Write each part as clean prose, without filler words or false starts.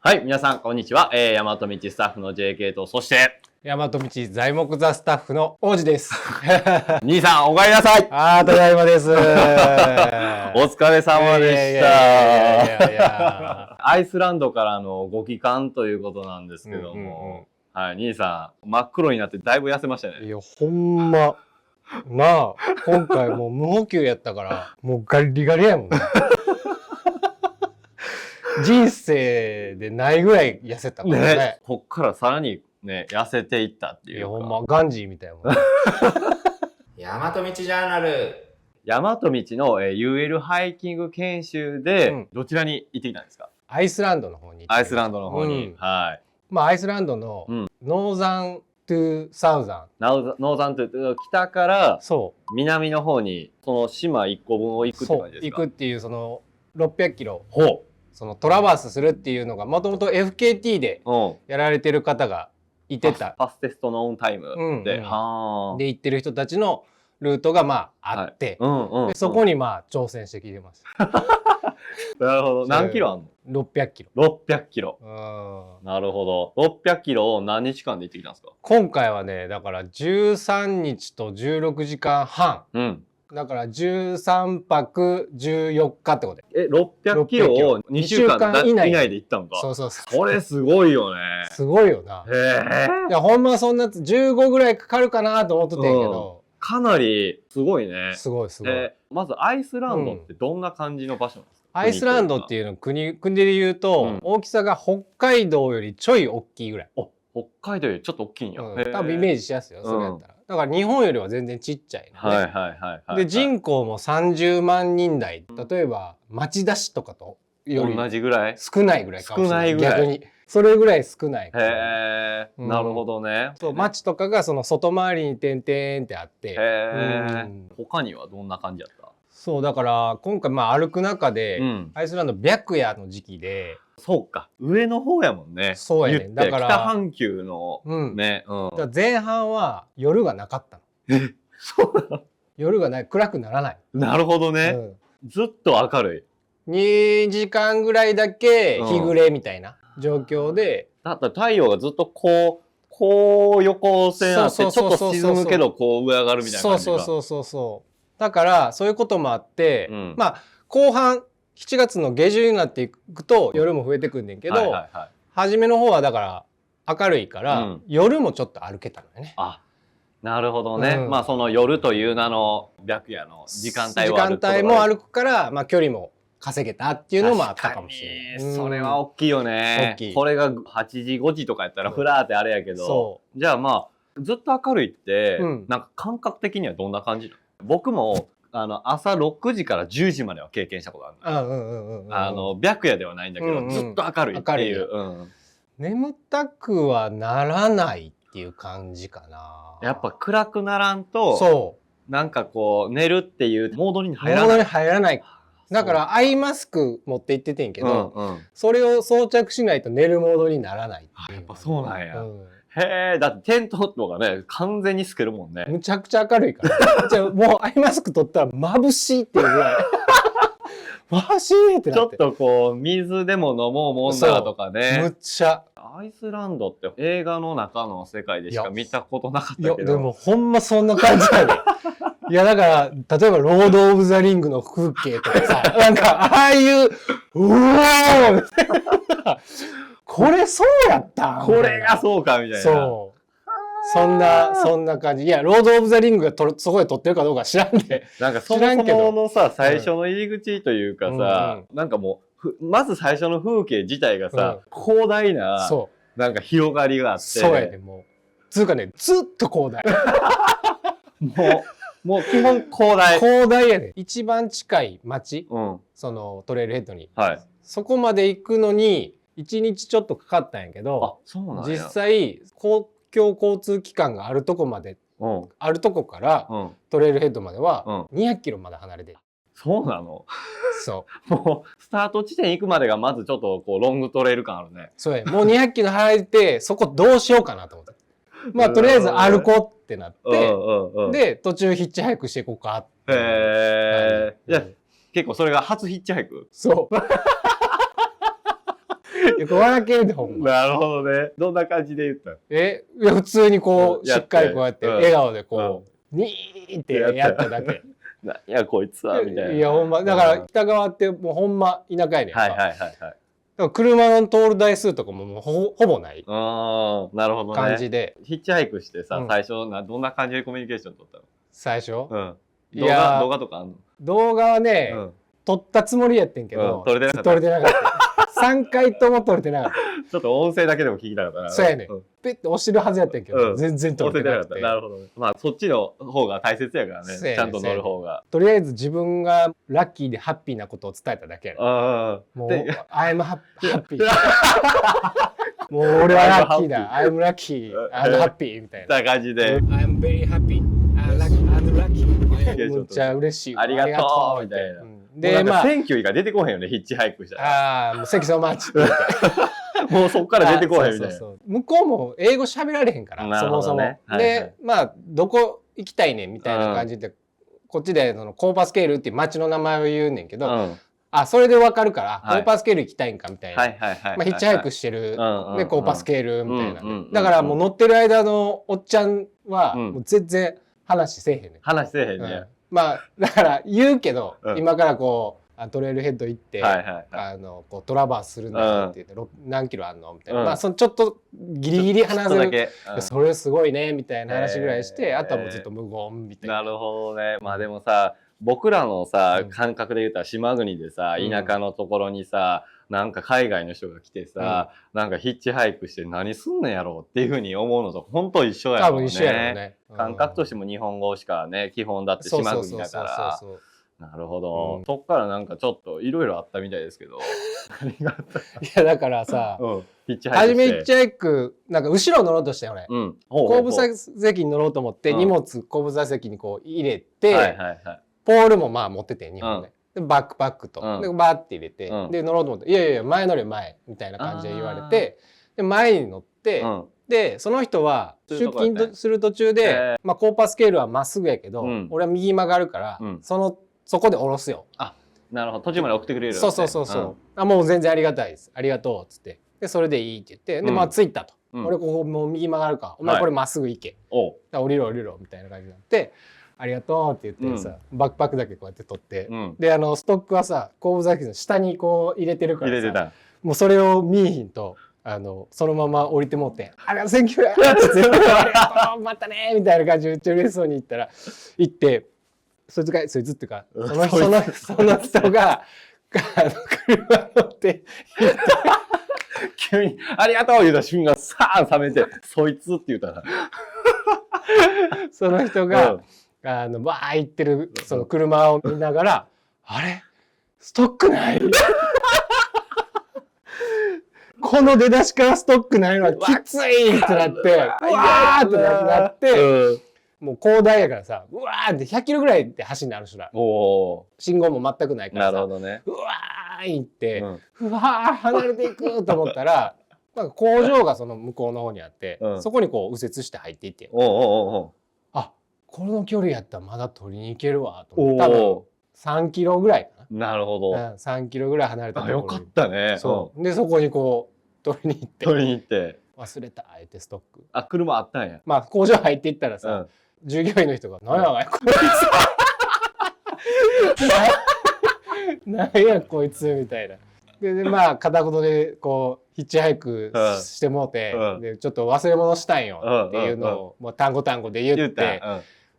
はい、皆さん、こんにちは。大和道スタッフの JK と、そして、大和道材木座スタッフの王子です。兄さん、お帰りなさい。ただいまです。お疲れ様でした。アイスランドからのご帰還ということなんですけども、はい、兄さん、真っ黒になってだいぶ痩せましたね。いや、ほんま。なあ、今回もう無補給やったから、もうガリガリやもんね。人生でないぐらい痩せたからね。こっからさらにね、痩せていったっていうか。いや、ほんま、ガンジーみたいなもん。大和道ジャーナル。大和道の UL ハイキング研修で、どちらに行ってきたんですか？アイスランドの方に。アイスランドの方に。はい。まあ、アイスランドのノーザントゥサウザン。ノーザントゥ北から南の方にその島1個分を行くって感じですか？行くっていうその600キロ。ほう。そのトラバースするっていうのがもともと FKT でやられてる方がいてた。ファステストノーンタイムで。で行ってる人たちのルートがまああって、そこにまあ挑戦してきてます。なるほど。何キロあんの？600キロ。600キロ。なるほど。600キロを何日間で行ってきたんですか？今回はね、だから13日と16時間半。だから13泊14日ってことで。600キロを2週間以内で行ったのか。そう。これすごいよね。すごいよな。いや、ほんまそんな15ぐらいかかるかなと思ってたんやけど。かなりすごいね。すごい。まずアイスランドってどんな感じの場所なんですか？アイスランドっていうの国で言うと、大きさが北海道よりちょい大きいぐらい。北海道よりちょっと大きいんや。多分イメージしやすいよ、それやったら。だから日本よりは全然ちっちゃい。で、人口も30万人台。例えば、町田市とかとより同じぐらい少ないぐらいかもしれない。逆に。それぐらい少ない。へえ、なるほどね。そう、町とかがその外回りに点々ってあって。他にはどんな感じやった？そう、だから今回まあ歩く中で、アイスランド白夜の時期で。そうか。上の方やもんね。そうやね。だから。北半球のね。前半は夜がなかったの。そうなの？夜がない、暗くならない。なるほどね。ずっと明るい。2時間ぐらいだけ日暮れみたいな状況で。だったら太陽がずっとこう横線あって、ちょっと沈むけどこう上上がるみたいな感じが。そう。だからそういうこともあって、まあ後半7月の下旬になっていくと夜も増えてくんねんけど、初めの方はだから明るいから、夜もちょっと歩けたのよね。あ、なるほどね。まあその夜という名の白夜の時間帯も歩くから、まあ距離も稼げたっていうのもあったかもしれない。それは大きいよね。これが8時5時とかやったらフラーってあれやけど、じゃあまあずっと明るいって、なんか感覚的にはどんな感じ？僕も朝6時から10時までは経験したことあるの。白夜ではないんだけど、ずっと明るいっていう。眠たくはならないっていう感じかな。やっぱ暗くならんと、なんかこう寝るっていうモードに入らない。モードに入らない。だからアイマスク持って行っててんけど、それを装着しないと寝るモードにならない。やっぱそうなんや。へえ、だってテントとかね、完全に透けるもんね。むちゃくちゃ明るいから。じゃあもうアイマスク取ったら眩しいっていうぐらい。眩しいってなって。ちょっとこう、水でも飲もうもんだとかね。むっちゃ。アイスランドって映画の中の世界でしか見たことなかったけど。いや、でもほんまそんな感じやね。いや、だから、例えばロード・オブ・ザ・リングの風景とかさ、なんか、ああいう、うおーみたいな。これそうやったこれがそうかみたいな。そう。そんな感じ。いや、ロード・オブ・ザ・リングがそこで撮ってるかどうか知らんで。なんかそもそものさ、最初の入り口というかさ、なんかもう、まず最初の風景自体がさ、広大な、なんか広がりがあって。そうやね、もう。つうかね、ずっと広大。もう基本広大。広大やね。一番近い町、そのトレイルヘッドに。そこまで行くのに、1日ちょっとかかったんやけど、実際、公共交通機関があるとこまで、あるとこからトレイルヘッドまでは200キロまで離れてる。そうなの？そう。もう、スタート地点行くまでがまずちょっとこうロングトレイル感あるね。そうや。もう200キロ離れて、そこどうしようかなと思って。まあ、とりあえず歩こうってなって、で、途中ヒッチハイクしていこうかって。いや、結構それが初ヒッチハイク？そう。よく笑けるでほんま。なるほどね。どんな感じで言ったの？いや普通にこうしっかりこうやって笑顔でこうニーってやっただけ。なんやこいつはみたいな。いやほんまだから北側ってもうほんま田舎やねんか。はいはいはいはい。だから車の通る台数とかももうほぼないなるほどね。感じで。ヒッチハイクしてさ、最初どんな感じでコミュニケーション取ったの？最初？うん。動画とかあんの？動画はね、撮ったつもりやってんけど、撮れてなかった。3回とも撮れてなかった。ちょっと音声だけでも聞きたかったな。そうやねん。ピッて押してるはずやってんけど、全然撮れてなかった。なるほどね。まあそっちの方が大切やからね。ちゃんと乗る方が。とりあえず自分がラッキーでハッピーなことを伝えただけやねん。もう、I'm happy。もう俺はラッキーだ。I'm lucky and happy みたいな感じで。I'm very happy and lucky。めっちゃ嬉しい。ありがとうみたいな。で、まあ、センキューが出てこへんよね、ヒッチハイクしたら。もうセキソマッチ。もうそっから出てこへんみたいな。向こうも英語喋られへんから、そもそも。で、まあ、どこ行きたいねんみたいな感じで、こっちでコーパスケールっていう街の名前を言うねんけど、それでわかるから、コーパスケール行きたいんかみたいな。ヒッチハイクしてる、で、コーパスケールみたいな。だからもう乗ってる間のおっちゃんは、もう全然話せえへんねん。話せえへんね。まあだから言うけど、今からこうトレイルヘッド行ってこうトラバースするんだよって言って何キロあんのみたいな、まあそのちょっとギリギリ話せるそれすごいねみたいな話ぐらいしてあとはもうずっと無言みたいな。なるほどね。まあでもさ僕らのさ感覚で言ったら島国でさ田舎のところにさなんか海外の人が来てさ、なんかヒッチハイクして何すんのやろうっていうふうに思うのと本当一緒やろうね。多分一緒やろうね。感覚としても日本語しかね基本だって島国だから。なるほど。そっからなんかちょっといろいろあったみたいですけど。いやだからさ、初めヒッチハイクなんか後ろ乗ろうとしたよ俺。後部座席に乗ろうと思って荷物後部座席にこう入れて、ポールもまあ持ってて日本で。バックパックと、でバーって入れて、で乗ろうと思って「いやいや前乗れ前」みたいな感じで言われてで前に乗って、でその人は出勤する途中で、まあ、コーパスケールはまっすぐやけど、俺は右曲がるから、そこで降ろすよ。あ、なるほど。途中まで送ってくれる。そうもう全然ありがたいですありがとうっつってでそれでいいって言ってでまあ着いたと、俺ここもう右曲がるかお前これまっすぐ行け、降りろみたいな感じになって。ありがとうって言ってさ、バックパックだけこうやって取って、でストックはさ後部座席の下にこう入れてるからさもうそれを見えひんとそのまま降りてもって「ありがとうセンキュー!」って言って「ありがとうまたね!」みたいな感じでめっちゃ嬉しそうに言ったら行ってそいつっていうかその人が車乗って行って急に「ありがとう!」言うた瞬間さー冷めて「そいつ」って言ったらその人が。バー行ってるその車を見ながら「あれストックないこの出だしからストックないのはきつい!」ってなってうわーってなって、もう広大やからさうわーって100キロぐらいで走んのある人ら信号も全くないからさうわー行ってうわー離れていくと思ったらなんか工場がその向こうの方にあってそこにこう右折して入っていってこの距離やったらまだ取りに行けるわと思って多分3キロぐらいかな。なるほど。3キロぐらい離れたところに。よかったね。でそこにこう取りに行って忘れたあえてストック。あ車あったんや。まあ工場入っていったらさ従業員の人が「何やこいつ」何やこいつみたいな。でまあ片言でこうヒッチハイクしてもうてでちょっと忘れ物したんよっていうのをもう単語で言って。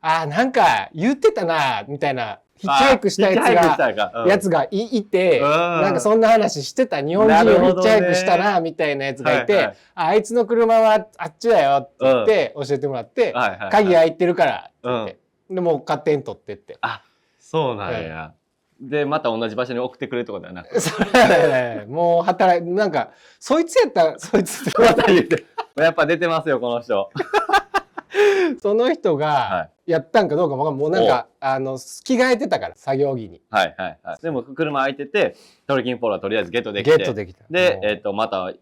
なんか言ってたなみたいなヒッチハイクしたやつがいてなんかそんな話してた日本人ヒッチハイクしたなみたいなやつがいてあいつの車はあっちだよって言って教えてもらって鍵開いてるからって言ってでもう勝手に取ってって。あそうなんや。でまた同じ場所に送ってくれるとかではなくてもうなんかそいつやったらそいつってまた言ってやっぱ出てますよこの人。その人がやったんかどうかも分かんない。もうなんか着替えてたから作業着に。でも車空いててトレキンポールはとりあえずゲットできてでまた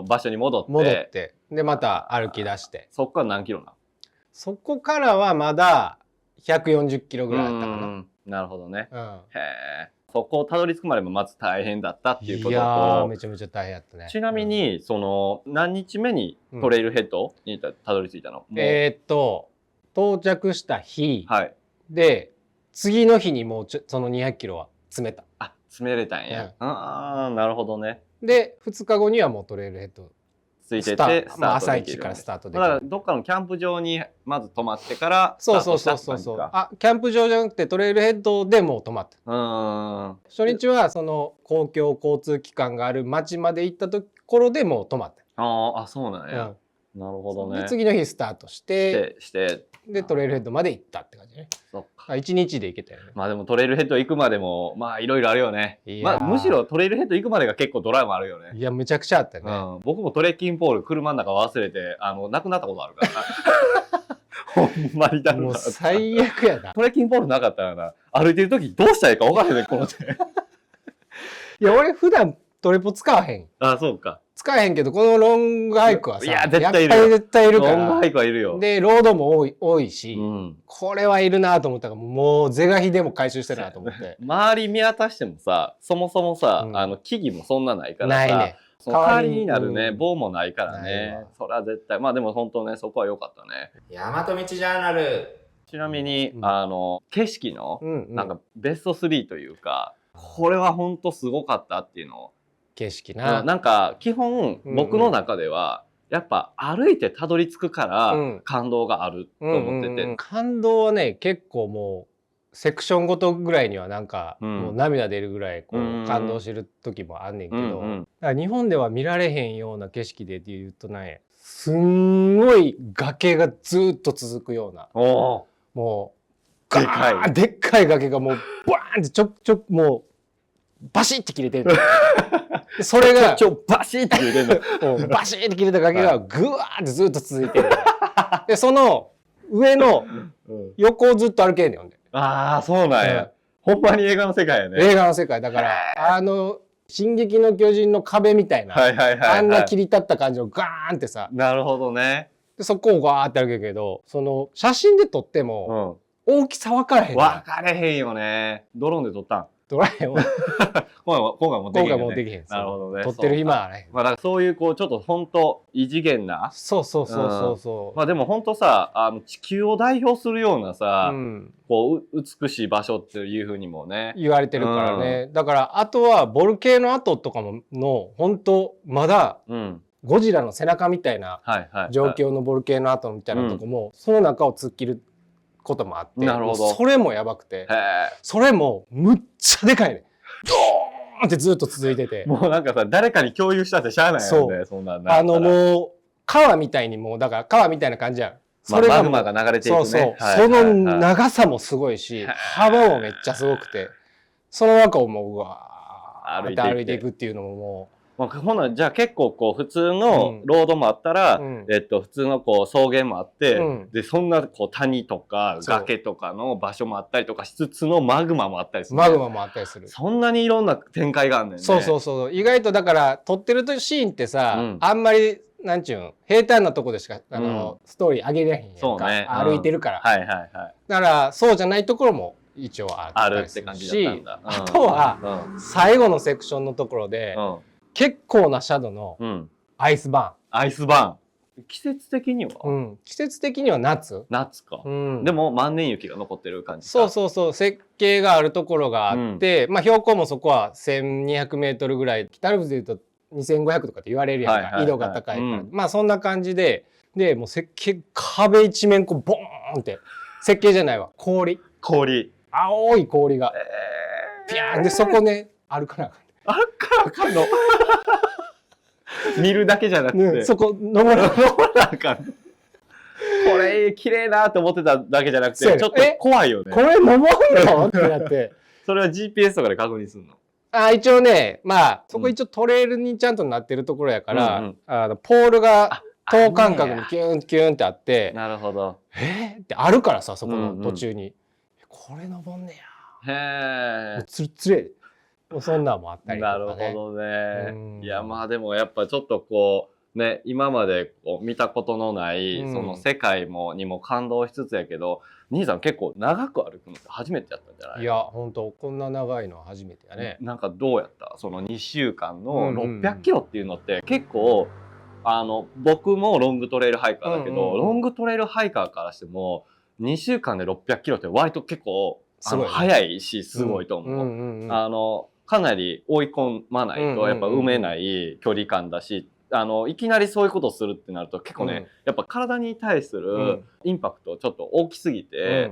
場所に戻ってでまた歩き出してそこから何キロな？そこからはまだ140キロぐらいあったかな。なるほどね。へえ。そこをたどり着くまでもまず大変だったっていうことと、いやーめちゃめちゃ大変やったね。ちなみに、その何日目にトレイルヘッドにたどり着いたの？到着した日、はい、で次の日にもうその200キロは詰めた。あ、詰めれたんや。ああ、なるほどね。で2日後にはもうトレイルヘッドついてて、朝一からスタートできる。だからどっかのキャンプ場にまず泊まってからスタートしたって感じか。そう。あ、キャンプ場じゃなくてトレイルヘッドでもう泊まった。初日はその公共交通機関がある町まで行ったところでもう泊まった。あ、そうなんや。なるほどね。で次の日スタートしてでトレイルヘッドまで行ったって感じね。そっか。1日で行けたよね。まあでもトレイルヘッド行くまでもまあいろいろあるよね。まあむしろトレイルヘッド行くまでが結構ドラマあるよね。いやむちゃくちゃあったよね。僕もトレッキングポール車の中忘れてなくなったことあるからな。ほんまにだ。もう最悪やな。トレッキングポールなかったらな、歩いてる時どうしたらいいか分からへんねんこの手。いや俺普段トレポ使わへん。あ、そうか。使えへんけどこのロングハイクはさ、いや絶対いるよ。絶対いるから。ロングハイクはいるよ。でロードも多いし、これはいるなと思ったからもう是が非でも回収してるなと思って。周り見渡してもさ、そもそもさ、木々もそんなないからさ。ないね。代わりになるね、棒もないからね。それは絶対。まあでも本当ね、そこは良かったね。大和道ジャーナル。ちなみに、景色の、なんかベスト3というか、これは本当すごかったっていうのを。景色な。なんか基本僕の中ではやっぱ歩いてたどり着くから感動があると思ってて、感動はね結構もうセクションごとぐらいにはなんかもう涙出るぐらいこう感動してる時もあんねんけど、だから日本では見られへんような景色でっていうとね、すんごい崖がずっと続くような、もうでっかい崖がもうバーンってもうバシッて切れてる。それがバシッて切れてるの。バシッて切れた崖がぐわーってずっと続いてる。でその上の横をずっと歩けんねん。ああそうなんや。ほんまに映画の世界やね。映画の世界だから進撃の巨人の壁みたいなあんな切り立った感じをガーンってさ。なるほどね。でそこをガーって歩けるけど、その写真で撮っても大きさ分からへん。分かれへんよね。ドローンで撮ったん？撮らへんわ。今回もできへん。なるほどね。撮ってる暇はない。まあだからそういうこうちょっと本当異次元な。そう。まあでも本当さ、地球を代表するようなさ、こう美しい場所っていうふうにもね言われてるからね。だからあとはボルケーノ跡とかもの本当まだゴジラの背中みたいな状況のボルケーノ跡みたいなとこもその中を突っ切ることもあって、それもやばくて、それもむっちゃでかいね。ドーンってずっと続いてて、もうなんかさ誰かに共有したってしゃあないよね。そんなんもう川みたいにもうだから川みたいな感じやん。それがマグマが流れていくね。その長さもすごいし幅もめっちゃすごくて、その中をもううわーって歩いていくっていうのももう。ほなじゃあ結構こう普通のロードもあったら、普通のこう草原もあって、でそんなこう谷とか崖とかの場所もあったりとかしつつのマグマもあったりする、マグマもあったりする。そんなにいろんな展開があんねんね。そう意外とだから撮ってるシーンってさ、あんまりなんちゅうん平坦なとこでしかストーリー上げれへんやんか、歩いてるから。だからそうじゃないところも一応あるって感じだったんだ。あとは最後のセクションのところで結構なシャドウのアイスバーン。季節的には、季節的には夏か、でも万年雪が残ってる感じ。そう雪景があるところがあって、まあ標高もそこは1200メートルぐらい、北アルプスでいうと2500とかって言われるやんか、緯度が高いから、まあそんな感じでもう雪景壁一面こうボーンって、雪景じゃないわ、氷青い氷がピャーンで、そこね歩かなあかんの。見るだけじゃなくて、そこ登らなあかん。これ綺麗なと思ってただけじゃなくて、ちょっと怖いよね。これ登るのってなって。それは GPS とかで確認するの？一応ね、まあそこ一応トレイルにちゃんとなってるところやから、ポールが等間隔にキュンキュンってあって、なるほど。ってあるからさ、そこの途中にこれ登んねや。へえ。つるつれ。そんなんもあったりとかね。なるほどね。いやまあでもやっぱちょっとこうね、今までこう見たことのない、その世界にも感動しつつやけど、兄さん結構長く歩くのって初めてやったんじゃない？いや、本当こんな長いのは初めてやね。なんかどうやった？その2週間の600キロっていうのって結構、僕もロングトレイルハイカーだけど、ロングトレイルハイカーからしても、2週間で600キロって割と結構、速いし、すごいと思う。かなり追い込まないと、やっぱ埋めない距離感だし、いきなりそういうことをするってなると結構ね、やっぱ体に対するインパクトちょっと大きすぎて、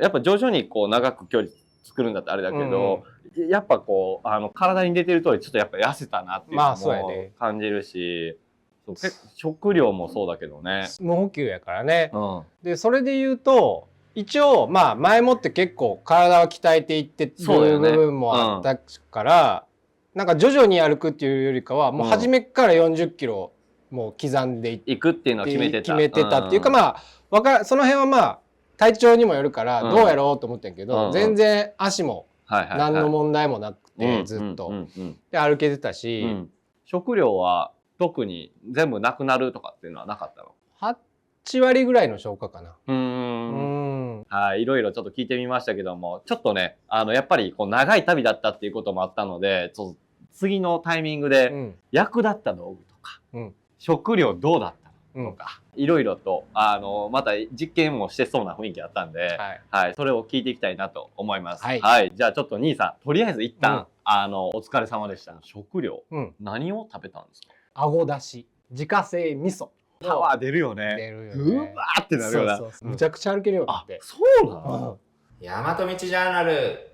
やっぱ徐々にこう長く距離作るんだってあれだけど、やっぱこう体に出てる通りちょっとやっぱ痩せたなっていうのも感じるし、食料もそうだけどね。無補給やからね。でそれで言うと一応まあ前もって結構体は鍛えていってる部分もあったから、なんか徐々に歩くっていうよりかはもう初めから40キロもう刻んでいくっていうのは決めてたっていうか、まあその辺はまあ体調にもよるからどうやろうと思ってんけど、全然足も何の問題もなくてずっとで歩けてたし、食料は特に全部なくなるとかっていうのはなかったの？8割ぐらいの消化かな。はい、いろいろちょっと聞いてみましたけども、ちょっとね、やっぱりこう長い旅だったっていうこともあったので、ちょっと次のタイミングで役立った道具とか、食料どうだったのとか、いろいろとまた実験もしてそうな雰囲気あったんで、はい、それを聞いていきたいなと思います。はい、じゃあちょっと兄さん、とりあえず一旦、お疲れ様でした。食料、何を食べたんですか？あごだし、自家製味噌。パワー出るよね。出るよね。うわーってなるよな。むちゃくちゃ歩けるようになって。そうなの？大和道ジャーナル。